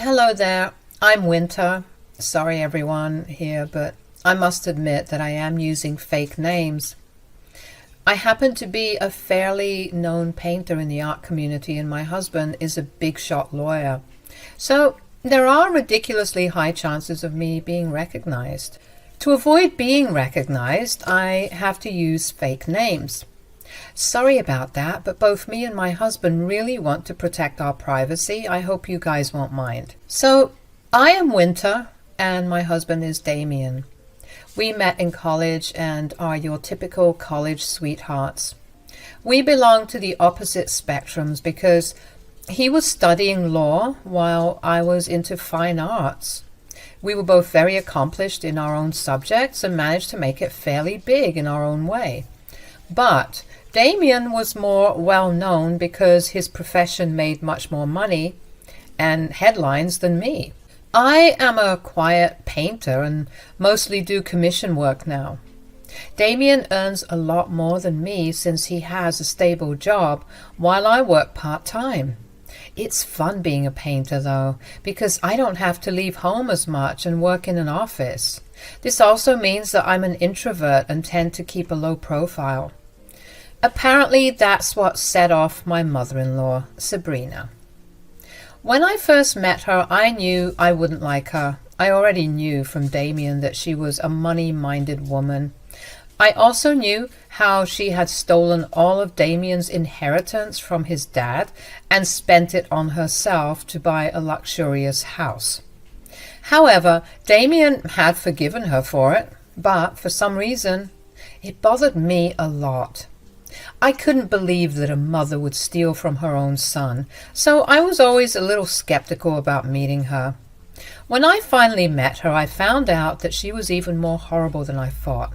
Hello there, I'm Winter. Sorry everyone here, but I must admit that I am using fake names. I happen to be a fairly known painter in the art community, and my husband is a bigshot lawyer. So there are ridiculously high chances of me being recognized. To avoid being recognized, I have to use fake names. Sorry about that, but both me and my husband really want to protect our privacy. I hope you guys won't mind. So, I am Winter, and my husband is Damien. We met in college and are your typical college sweethearts. We belong to the opposite spectrums because he was studying law while I was into fine arts. We were both very accomplished in our own subjects and managed to make it fairly big in our own way. But Damien was more well known because his profession made much more money and headlines than me. I am a quiet painter and mostly do commission work now. Damien earns a lot more than me since he has a stable job while I work part-time. It's fun being a painter though, because I don't have to leave home as much and work in an office. This also means that I'm an introvert and tend to keep a low profile. Apparently that's what set off my mother-in-law, Sabrina. When I first met her, I knew I wouldn't like her. I already knew from Damien that she was a money-minded woman. I also knew how she had stolen all of Damien's inheritance from his dad and spent it on herself to buy a luxurious house. However, Damien had forgiven her for it, but for some reason, it bothered me a lot. I couldn't believe that a mother would steal from her own son, so I was always a little skeptical about meeting her. When I finally met her, I found out that she was even more horrible than I thought.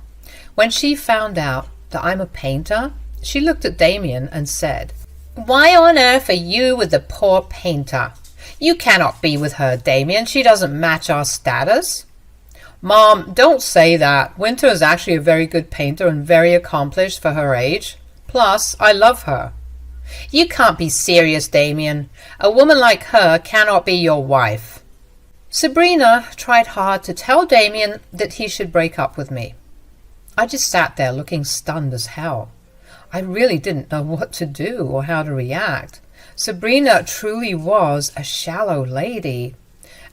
When she found out that I'm a painter, she looked at Damien and said, "Why on earth are you with the poor painter? You cannot be with her, Damien. She doesn't match our status." "Mom, don't say that. Winter is actually a very good painter and very accomplished for her age. Plus, I love her." "You can't be serious, Damien. A woman like her cannot be your wife." Sabrina tried hard to tell Damien that he should break up with me. I just sat there looking stunned as hell. I really didn't know what to do or how to react. Sabrina truly was a shallow lady,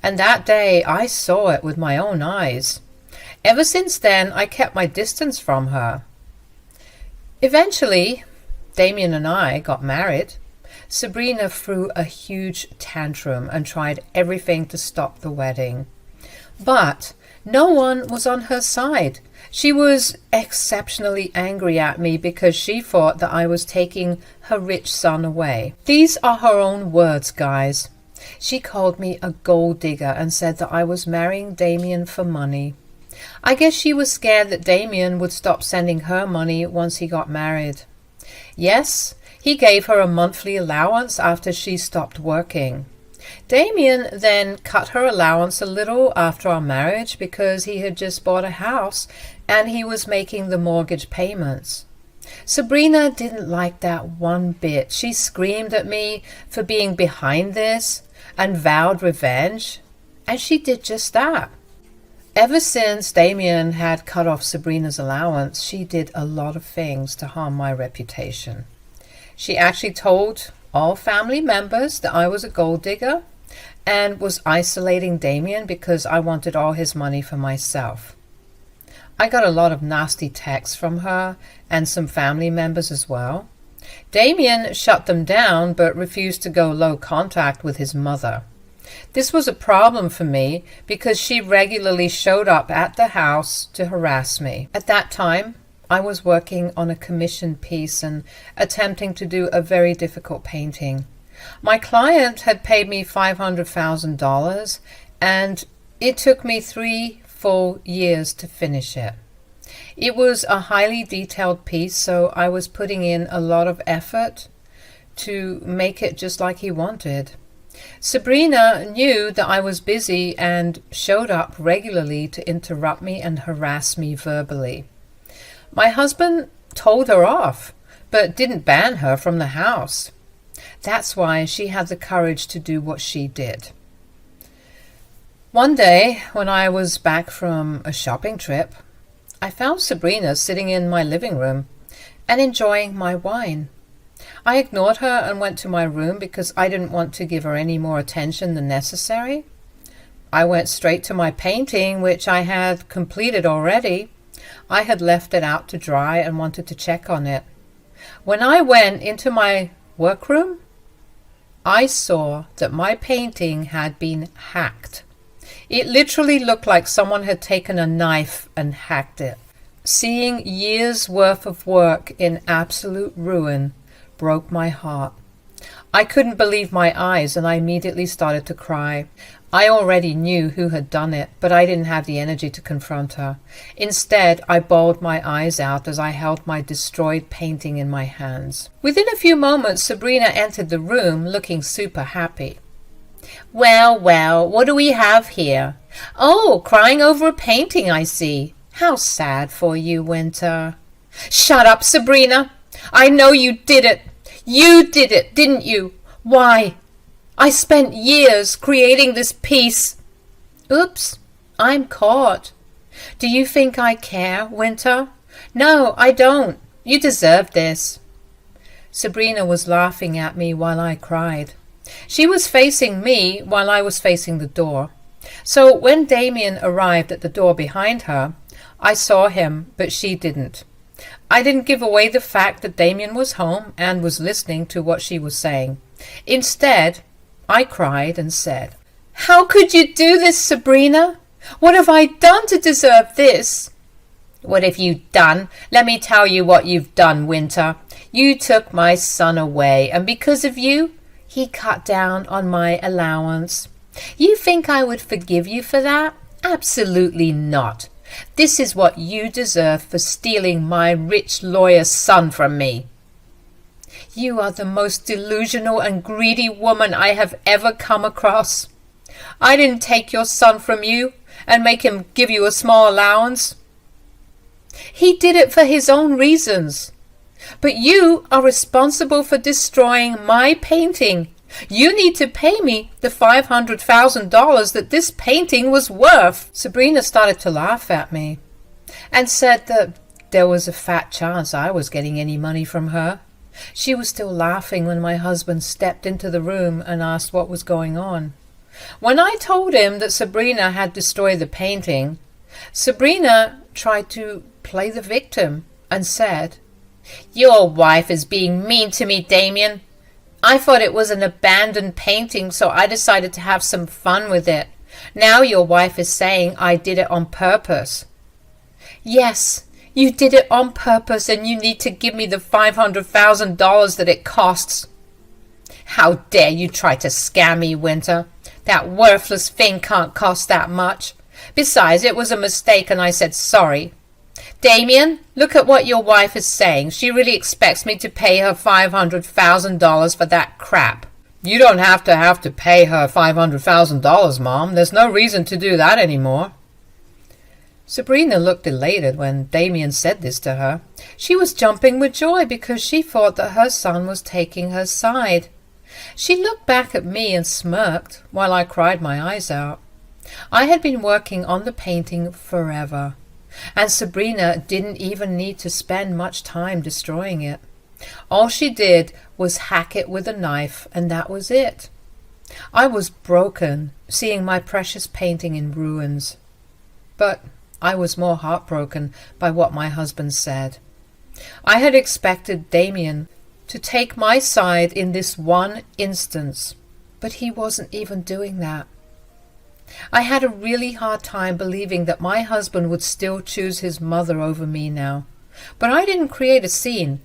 and that day I saw it with my own eyes. Ever since then, I kept my distance from her. Eventually, Damien and I got married. Sabrina threw a huge tantrum and tried everything to stop the wedding. But no one was on her side. She was exceptionally angry at me because she thought that I was taking her rich son away. These are her own words, guys. She called me a gold digger and said that I was marrying Damien for money. I guess she was scared that Damien would stop sending her money once he got married. Yes, he gave her a monthly allowance after she stopped working. Damien then cut her allowance a little after our marriage because he had just bought a house and he was making the mortgage payments. Sabrina didn't like that one bit. She screamed at me for being behind this and vowed revenge, and she did just that. Ever since Damien had cut off Sabrina's allowance, she did a lot of things to harm my reputation. She actually told all family members that I was a gold digger and was isolating Damien because I wanted all his money for myself. I got a lot of nasty texts from her and some family members as well. Damien shut them down but refused to go low contact with his mother. This was a problem for me because she regularly showed up at the house to harass me. At that time, I was working on a commission piece and attempting to do a very difficult painting. My client had paid me $500,000 and it took me 3 full years to finish it. It was a highly detailed piece, so I was putting in a lot of effort to make it just like he wanted. Sabrina knew that I was busy and showed up regularly to interrupt me and harass me verbally. My husband told her off, but didn't ban her from the house. That's why she had the courage to do what she did. One day, when I was back from a shopping trip, I found Sabrina sitting in my living room and enjoying my wine. I ignored her and went to my room because I didn't want to give her any more attention than necessary. I went straight to my painting, which I had completed already. I had left it out to dry and wanted to check on it. When I went into my workroom, I saw that my painting had been hacked. It literally looked like someone had taken a knife and hacked it. Seeing years' worth of work in absolute ruin broke my heart. I couldn't believe my eyes and I immediately started to cry. I already knew who had done it, but I didn't have the energy to confront her. Instead, I bawled my eyes out as I held my destroyed painting in my hands. Within a few moments, Sabrina entered the room looking super happy. Well, well, what do we have here? Oh, crying over a painting, I see. How sad for you, Winter. Shut up, Sabrina. I know you did it. You did it, didn't you? Why? I spent years creating this piece. Oops, I'm caught. Do you think I care, Winter? No, I don't. You deserve this. Sabrina was laughing at me while I cried. She was facing me while I was facing the door. So when Damien arrived at the door behind her, I saw him, but she didn't. I didn't give away the fact that Damien was home and was listening to what she was saying. Instead, I cried and said, How could you do this, Sabrina? What have I done to deserve this? What have you done? Let me tell you what you've done, Winter. You took my son away, and because of you, he cut down on my allowance. You think I would forgive you for that? Absolutely not. This is what you deserve for stealing my rich lawyer's son from me. You are the most delusional and greedy woman I have ever come across. I didn't take your son from you and make him give you a small allowance. He did it for his own reasons. But you are responsible for destroying my painting. You need to pay me the $500,000 that this painting was worth. Sabrina started to laugh at me and said that there was a fat chance I was getting any money from her. She was still laughing when my husband stepped into the room and asked what was going on. When I told him that Sabrina had destroyed the painting, Sabrina tried to play the victim and said, Your wife is being mean to me, Damien. I thought it was an abandoned painting, so I decided to have some fun with it. Now your wife is saying I did it on purpose. Yes, you did it on purpose, and you need to give me the $500,000 that it costs. How dare you try to scam me, Winter? That worthless thing can't cost that much. Besides, it was a mistake, and I said sorry. Damien, look at what your wife is saying. She really expects me to pay her $500,000 for that crap. You don't have to pay her $500,000, Mom. There's no reason to do that anymore. Sabrina looked elated when Damien said this to her. She was jumping with joy because she thought that her son was taking her side. She looked back at me and smirked while I cried my eyes out. I had been working on the painting forever, and Sabrina didn't even need to spend much time destroying it. All she did was hack it with a knife, and that was it. I was broken, seeing my precious painting in ruins. But I was more heartbroken by what my husband said. I had expected Damien to take my side in this one instance, but he wasn't even doing that. I had a really hard time believing that my husband would still choose his mother over me now. But I didn't create a scene.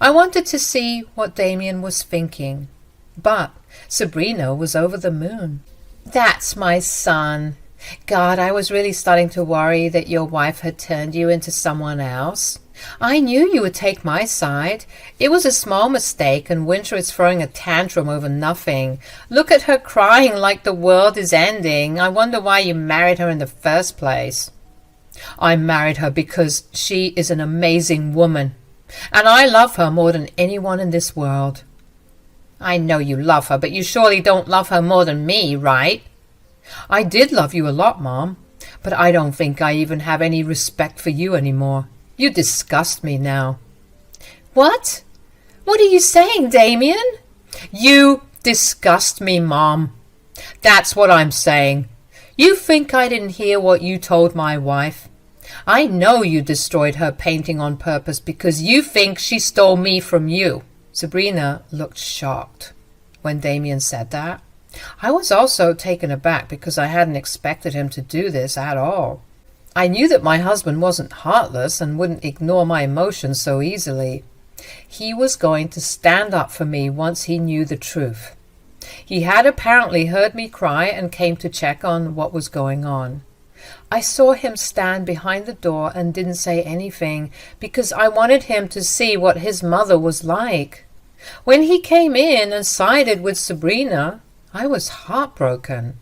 I wanted to see what Damien was thinking. But Sabrina was over the moon. That's my son. God, I was really starting to worry that your wife had turned you into someone else. I knew you would take my side. It was a small mistake, and Winter is throwing a tantrum over nothing. Look at her crying like the world is ending. I wonder why you married her in the first place. I married her because she is an amazing woman, and I love her more than anyone in this world. I know you love her, but you surely don't love her more than me, right? I did love you a lot, Mom, but I don't think I even have any respect for you anymore. You disgust me now. What? What are you saying, Damien? You disgust me, Mom. That's what I'm saying. You think I didn't hear what you told my wife? I know you destroyed her painting on purpose because you think she stole me from you. Sabrina looked shocked when Damien said that. I was also taken aback because I hadn't expected him to do this at all. I knew that my husband wasn't heartless and wouldn't ignore my emotions so easily. He was going to stand up for me once he knew the truth. He had apparently heard me cry and came to check on what was going on. I saw him stand behind the door and didn't say anything because I wanted him to see what his mother was like. When he came in and sided with Sabrina, I was heartbroken.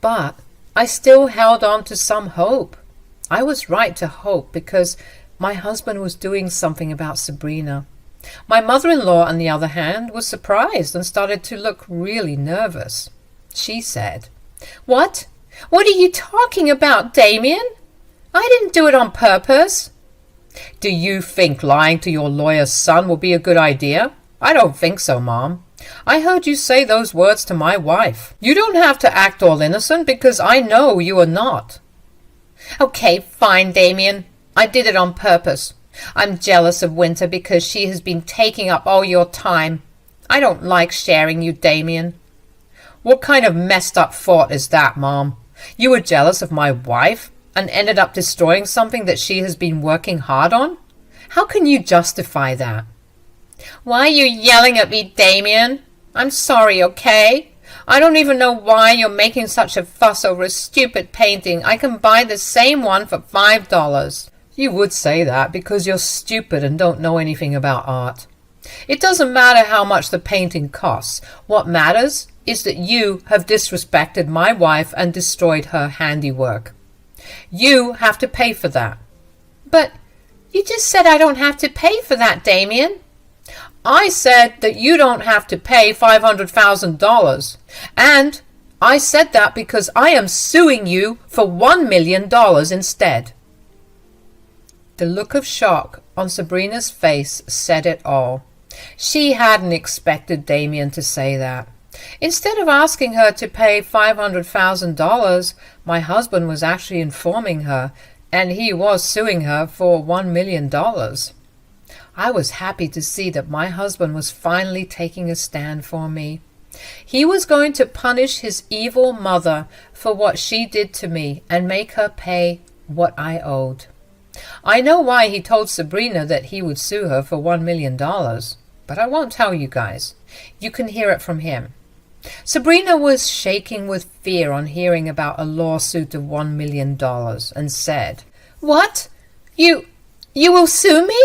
But I still held on to some hope. I was right to hope because my husband was doing something about Sabrina. My mother-in-law, on the other hand, was surprised and started to look really nervous. She said, "What? What are you talking about, Damien? I didn't do it on purpose." "Do you think lying to your lawyer's son will be a good idea?" "I don't think so, Mom. I heard you say those words to my wife. You don't have to act all innocent because I know you are not." "Okay, fine, Damien. I did it on purpose. I'm jealous of Winter because she has been taking up all your time. I don't like sharing you, Damien." "What kind of messed up thought is that, Mom? You were jealous of my wife and ended up destroying something that she has been working hard on? How can you justify that?" "Why are you yelling at me, Damien? I'm sorry, okay? I don't even know why you're making such a fuss over a stupid painting. I can buy the same one for $5. "You would say that because you're stupid and don't know anything about art. It doesn't matter how much the painting costs. What matters is that you have disrespected my wife and destroyed her handiwork. You have to pay for that." "But you just said I don't have to pay for that, Damien." "I said that you don't have to pay $500,000. And I said that because I am suing you for $1 million instead." The look of shock on Sabrina's face said it all. She hadn't expected Damien to say that. Instead of asking her to pay $500,000, my husband was actually informing her, and he was suing her for $1 million. I was happy to see that my husband was finally taking a stand for me. He was going to punish his evil mother for what she did to me and make her pay what I owed. I know why he told Sabrina that he would sue her for $1 million, but I won't tell you guys. You can hear it from him. Sabrina was shaking with fear on hearing about a lawsuit of $1 million and said, "What? You will sue me?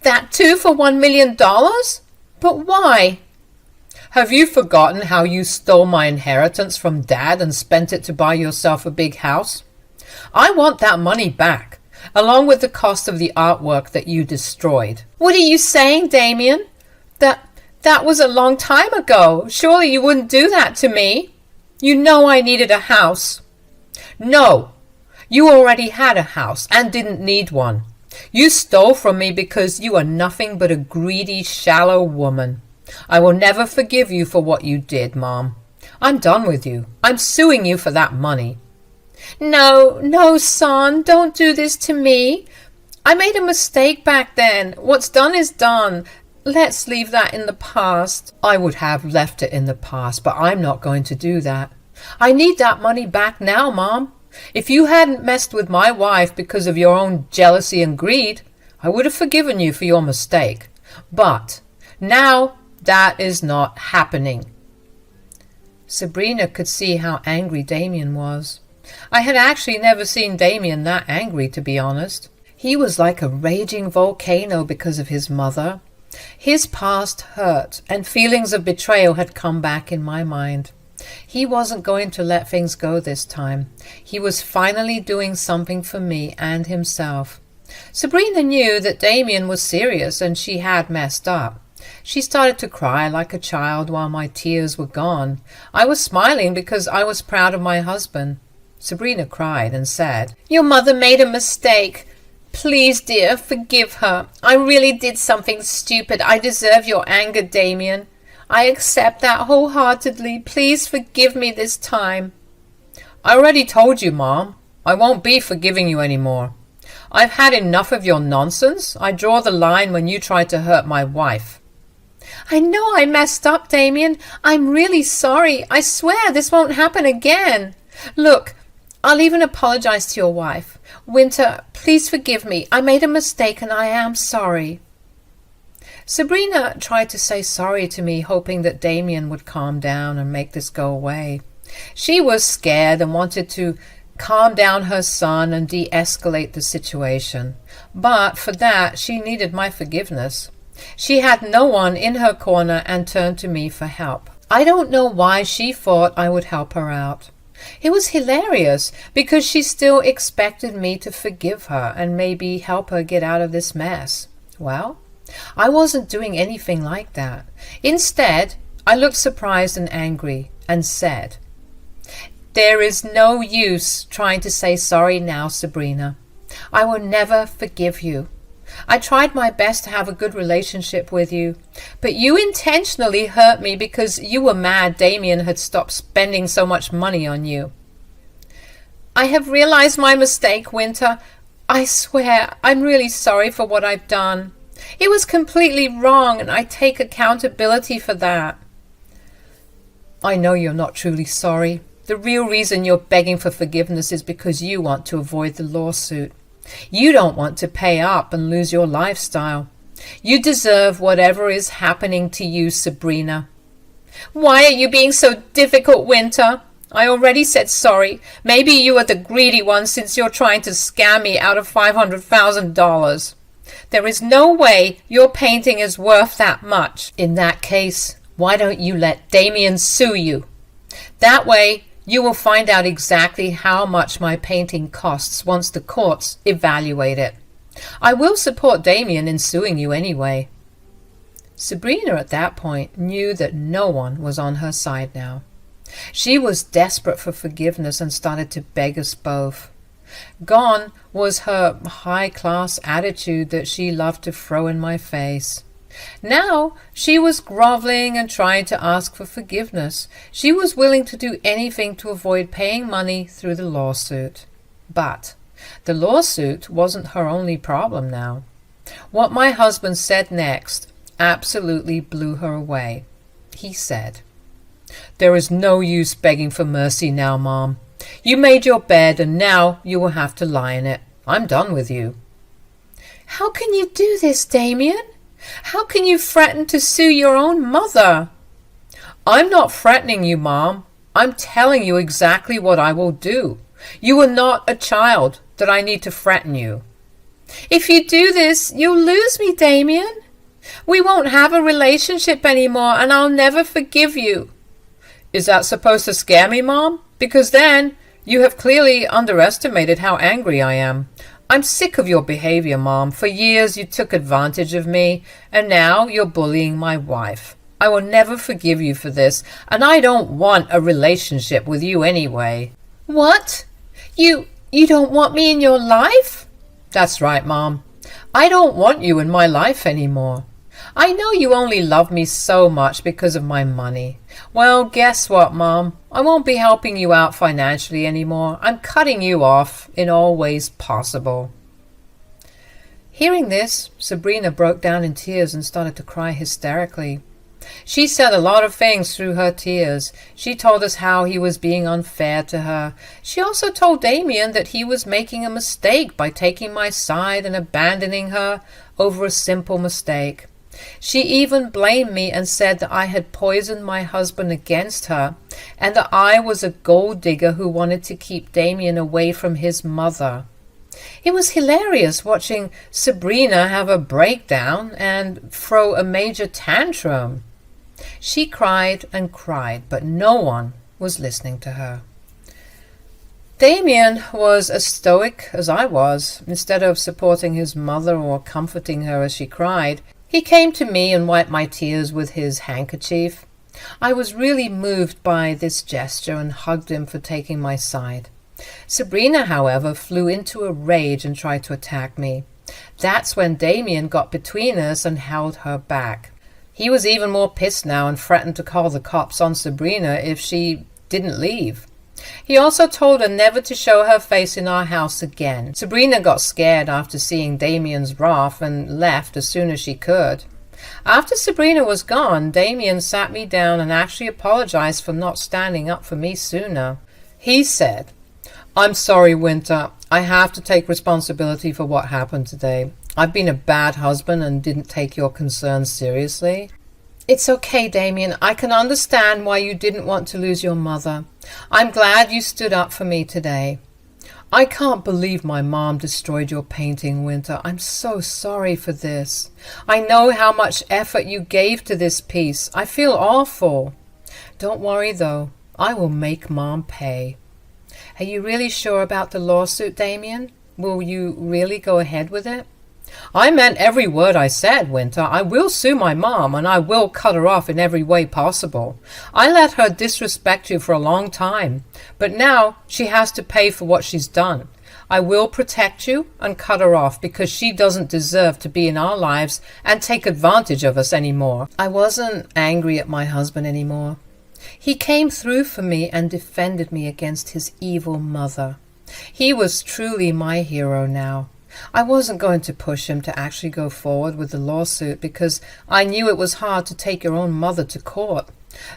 That too for $1 million? But why?" "Have you forgotten how you stole my inheritance from Dad and spent it to buy yourself a big house? I want that money back, along with the cost of the artwork that you destroyed." "What are you saying, Damien? That was a long time ago. Surely you wouldn't do that to me. You know I needed a house." "No, you already had a house and didn't need one. You stole from me because you are nothing but a greedy, shallow woman. I will never forgive you for what you did, Mom. I'm done with you. I'm suing you for that money." No, son, don't do this to me. I made a mistake back then. What's done is done. Let's leave that in the past." "I would have left it in the past, but I'm not going to do that. I need that money back now, Mom. If you hadn't messed with my wife because of your own jealousy and greed, I would have forgiven you for your mistake. But now that is not happening." Sabrina could see how angry Damien was. I had actually never seen Damien that angry, to be honest. He was like a raging volcano because of his mother. His past hurt, and feelings of betrayal had come back in my mind. He wasn't going to let things go this time. He was finally doing something for me and himself. Sabrina knew that Damien was serious and she had messed up. She started to cry like a child while my tears were gone. I was smiling because I was proud of my husband. Sabrina cried and said, "Your mother made a mistake. Please, dear, forgive her. I really did something stupid. I deserve your anger, Damien. I accept that wholeheartedly. Please forgive me this time." "I already told you, Mom. I won't be forgiving you anymore. I've had enough of your nonsense. I draw the line when you try to hurt my wife." "I know I messed up, Damien. I'm really sorry. I swear this won't happen again. Look, I'll even apologize to your wife. Winter, please forgive me. I made a mistake and I am sorry." Sabrina tried to say sorry to me, hoping that Damien would calm down and make this go away. She was scared and wanted to calm down her son and de-escalate the situation. But for that, she needed my forgiveness. She had no one in her corner and turned to me for help. I don't know why she thought I would help her out. It was hilarious because she still expected me to forgive her and maybe help her get out of this mess. Well, I wasn't doing anything like that. Instead, I looked surprised and angry and said, "There is no use trying to say sorry now, Sabrina. I will never forgive you. I tried my best to have a good relationship with you, but you intentionally hurt me because you were mad Damien had stopped spending so much money on you." "I have realized my mistake, Winter. I swear I'm really sorry for what I've done. It was completely wrong and I take accountability for that." "I know you're not truly sorry. The real reason you're begging for forgiveness is because you want to avoid the lawsuit. You don't want to pay up and lose your lifestyle. You deserve whatever is happening to you, Sabrina." "Why are you being so difficult, Winter? I already said sorry. Maybe you are the greedy one since you're trying to scam me out of $500,000. There is no way your painting is worth that much. In that case, why don't you let Damien sue you? That way, you will find out exactly how much my painting costs once the courts evaluate it. I will support Damien in suing you anyway." Sabrina at that point knew that no one was on her side now. She was desperate for forgiveness and started to beg us both. Gone was her high-class attitude that she loved to throw in my face. Now she was groveling and trying to ask for forgiveness. She was willing to do anything to avoid paying money through the lawsuit. But the lawsuit wasn't her only problem now. What my husband said next absolutely blew her away. He said, "There is no use begging for mercy now, Mom. You made your bed and now you will have to lie in it. I'm done with you." "How can you do this, Damien? How can you threaten to sue your own mother?" "I'm not threatening you, Mom. I'm telling you exactly what I will do. You are not a child that I need to threaten you." "If you do this, you'll lose me, Damien. We won't have a relationship anymore and I'll never forgive you." "Is that supposed to scare me, Mom? Because then you have clearly underestimated how angry I am. I'm sick of your behavior, Mom. For years you took advantage of me, and now you're bullying my wife. I will never forgive you for this, and I don't want a relationship with you anyway." "What? You don't want me in your life?" "That's right, Mom. I don't want you in my life anymore. I know you only love me so much because of my money. Well, guess what, Mom? I won't be helping you out financially anymore. I'm cutting you off in all ways possible." Hearing this, Sabrina broke down in tears and started to cry hysterically. She said a lot of things through her tears. She told us how he was being unfair to her. She also told Damien that he was making a mistake by taking my side and abandoning her over a simple mistake. She even blamed me and said that I had poisoned my husband against her and that I was a gold digger who wanted to keep Damien away from his mother. It was hilarious watching Sabrina have a breakdown and throw a major tantrum. She cried and cried, but no one was listening to her. Damien was as stoic as I was. Instead of supporting his mother or comforting her as she cried, He came to me and wiped my tears with his handkerchief. I was really moved by this gesture and hugged him for taking my side. Sabrina, however, flew into a rage and tried to attack me. That's when Damien got between us and held her back. He was even more pissed now and threatened to call the cops on Sabrina if she didn't leave. He also told her never to show her face in our house again. Sabrina got scared after seeing Damien's wrath and left as soon as she could. After Sabrina was gone, Damien sat me down and actually apologized for not standing up for me sooner. He said, "I'm sorry, Winter. I have to take responsibility for what happened today. I've been a bad husband and didn't take your concerns seriously." "It's okay, Damien. I can understand why you didn't want to lose your mother. I'm glad you stood up for me today." "I can't believe my mom destroyed your painting, Winter. I'm so sorry for this. I know how much effort you gave to this piece. I feel awful." "Don't worry, though. I will make Mom pay." "Are you really sure about the lawsuit, Damien? Will you really go ahead with it?" "I meant every word I said, Winter. I will sue my mom, and I will cut her off in every way possible. I let her disrespect you for a long time, but now she has to pay for what she's done. I will protect you and cut her off because she doesn't deserve to be in our lives and take advantage of us anymore." I wasn't angry at my husband anymore. He came through for me and defended me against his evil mother. He was truly my hero now. I wasn't going to push him to actually go forward with the lawsuit because I knew it was hard to take your own mother to court.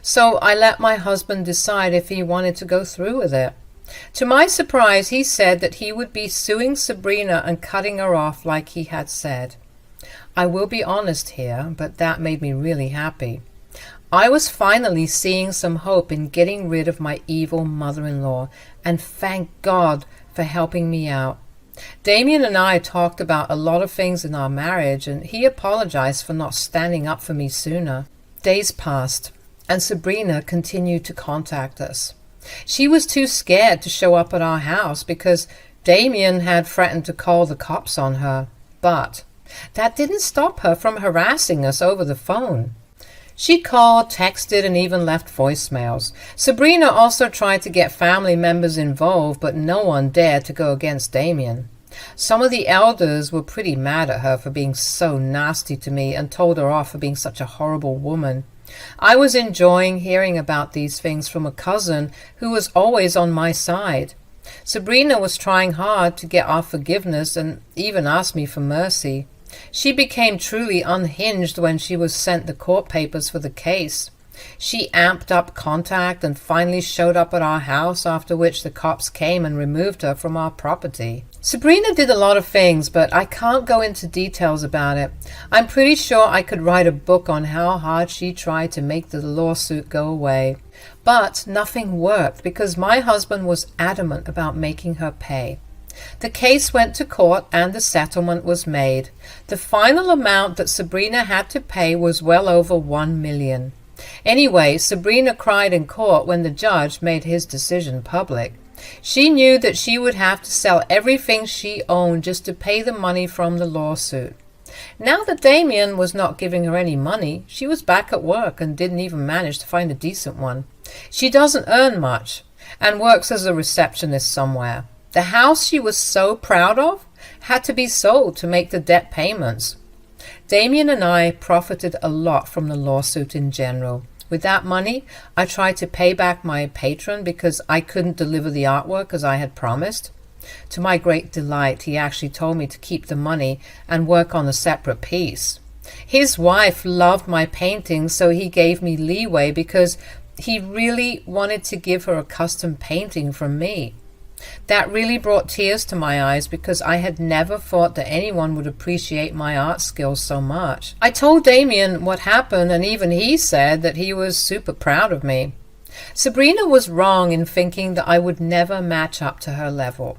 So I let my husband decide if he wanted to go through with it. To my surprise, he said that he would be suing Sabrina and cutting her off like he had said. I will be honest here, but that made me really happy. I was finally seeing some hope in getting rid of my evil mother-in-law, and thank God for helping me out. Damien and I talked about a lot of things in our marriage, and he apologized for not standing up for me sooner. Days passed, and Sabrina continued to contact us. She was too scared to show up at our house because Damien had threatened to call the cops on her, but that didn't stop her from harassing us over the phone. She called, texted, and even left voicemails. Sabrina also tried to get family members involved, but no one dared to go against Damien. Some of the elders were pretty mad at her for being so nasty to me and told her off for being such a horrible woman. I was enjoying hearing about these things from a cousin who was always on my side. Sabrina was trying hard to get our forgiveness and even asked me for mercy. She became truly unhinged when she was sent the court papers for the case. She amped up contact and finally showed up at our house, after which the cops came and removed her from our property. Sabrina did a lot of things, but I can't go into details about it. I'm pretty sure I could write a book on how hard she tried to make the lawsuit go away. But nothing worked because my husband was adamant about making her pay. The case went to court and the settlement was made. The final amount that Sabrina had to pay was well over $1 million. Anyway, Sabrina cried in court when the judge made his decision public. She knew that she would have to sell everything she owned just to pay the money from the lawsuit. Now that Damien was not giving her any money, she was back at work and didn't even manage to find a decent one. She doesn't earn much and works as a receptionist somewhere. The house she was so proud of had to be sold to make the debt payments. Damien and I profited a lot from the lawsuit in general. With that money, I tried to pay back my patron because I couldn't deliver the artwork as I had promised. To my great delight, he actually told me to keep the money and work on a separate piece. His wife loved my paintings, so he gave me leeway because he really wanted to give her a custom painting from me. That really brought tears to my eyes because I had never thought that anyone would appreciate my art skills so much. I told Damien what happened, and even he said that he was super proud of me. Sabrina was wrong in thinking that I would never match up to her level.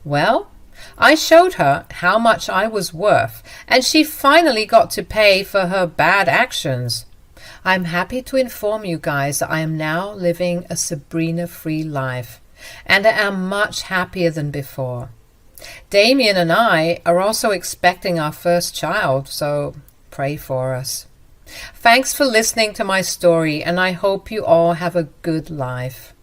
Well, I showed her how much I was worth, and she finally got to pay for her bad actions. I'm happy to inform you guys that I am now living a Sabrina-free life, and I am much happier than before. Damien and I are also expecting our first child, so pray for us. Thanks for listening to my story, and I hope you all have a good life.